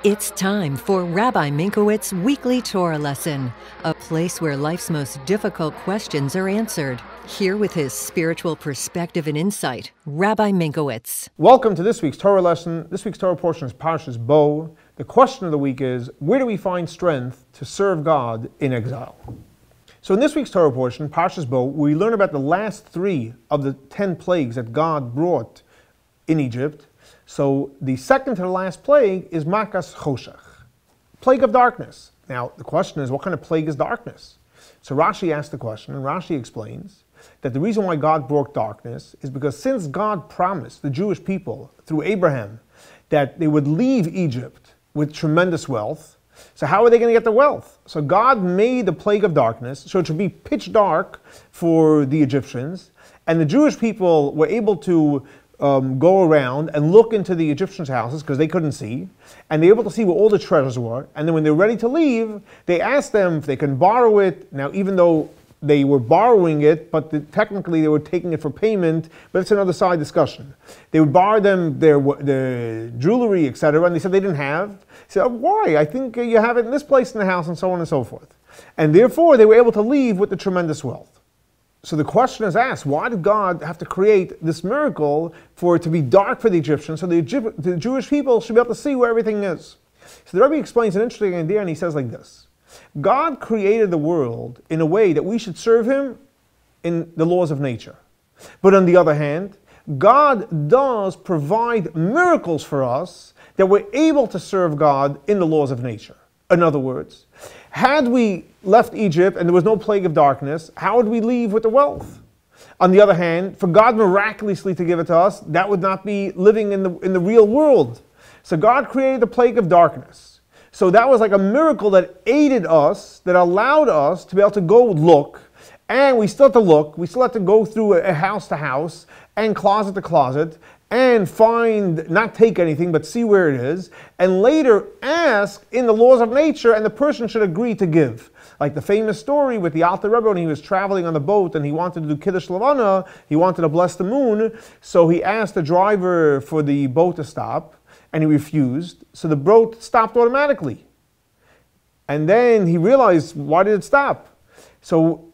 It's time for Rabbi Minkowicz's Weekly Torah Lesson, a place where life's most difficult questions are answered. Here with his spiritual perspective and insight, Rabbi Minkowicz. Welcome to this week's Torah lesson. This week's Torah portion is Parsha's Wohl. The question of the week is, where do we find strength to serve God in exile? So in this week's Torah portion, Parsha's Wohl, we learn about the last 3 of the 10 plagues that God brought in Egypt. So the second to the last plague is Makas Choshech, plague of darkness. Now the question is, what kind of plague is darkness? So Rashi asked the question, and Rashi explains that the reason why God brought darkness is because since God promised the Jewish people through Abraham that they would leave Egypt with tremendous wealth, so how are they going to get the wealth? So God made the plague of darkness, so it should be pitch dark for the Egyptians, and the Jewish people were able to go around and look into the Egyptians' houses because they couldn't see, and they were able to see where all the treasures were. And then when they were ready to leave, they asked them if they can borrow it. Now, even though they were borrowing it, but technically they were taking it for payment, but it's another side discussion. They would borrow them their jewelry, etc., and they said they didn't have. They said, why? I think you have it in this place in the house, and so on and so forth. And therefore, they were able to leave with the tremendous wealth. So the question is asked, why did God have to create this miracle for it to be dark for the Egyptians so the Jewish people should be able to see where everything is? So the Rebbe explains an interesting idea, and he says like this. God created the world in a way that we should serve Him in the laws of nature. But on the other hand, God does provide miracles for us that we're able to serve God in the laws of nature. In other words, had we left Egypt and there was no plague of darkness, how would we leave with the wealth? On the other hand, for God miraculously to give it to us, that would not be living in the real world. So God created the plague of darkness. So that was like a miracle that aided us, that allowed us to be able to go look, and we still have to look, we still have to go through a house to house, and closet to closet, and find, not take anything, but see where it is, and later ask in the laws of nature, and the person should agree to give. Like the famous story with the Alter Rebbe when he was traveling on the boat and he wanted to do Kiddush Farbrengen, he wanted to bless the moon, so he asked the driver for the boat to stop, and he refused, so the boat stopped automatically. And then he realized, why did it stop? So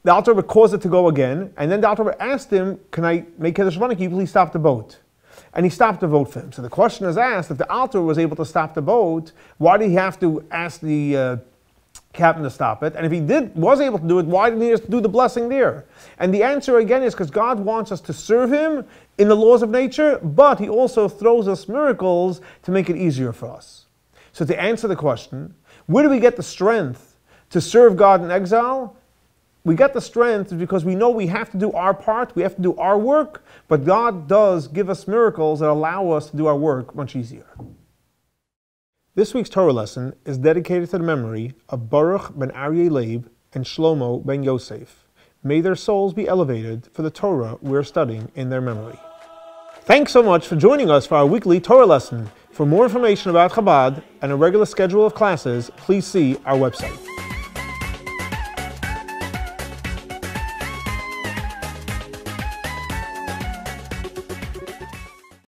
the Alter Rebbe caused it to go again, and then the Alter Rebbe asked him, can I make Kiddush Farbrengen? Can you please stop the boat? And he stopped the boat for him. So the question is asked, if the Alter Rebbe was able to stop the boat, why did he have to ask the captain to stop it? And if he was able to do it, why didn't he just do the blessing there? And the answer again is because God wants us to serve Him in the laws of nature, but He also throws us miracles to make it easier for us. So to answer the question, where do we get the strength to serve God in exile? We get the strength because we know we have to do our part, we have to do our work, but God does give us miracles that allow us to do our work much easier. This week's Torah lesson is dedicated to the memory of Baruch ben Aryeh Leib and Shlomo Ben Yosef. May their souls be elevated for the Torah we're studying in their memory. Thanks so much for joining us for our weekly Torah lesson. For more information about Chabad and a regular schedule of classes, please see our website.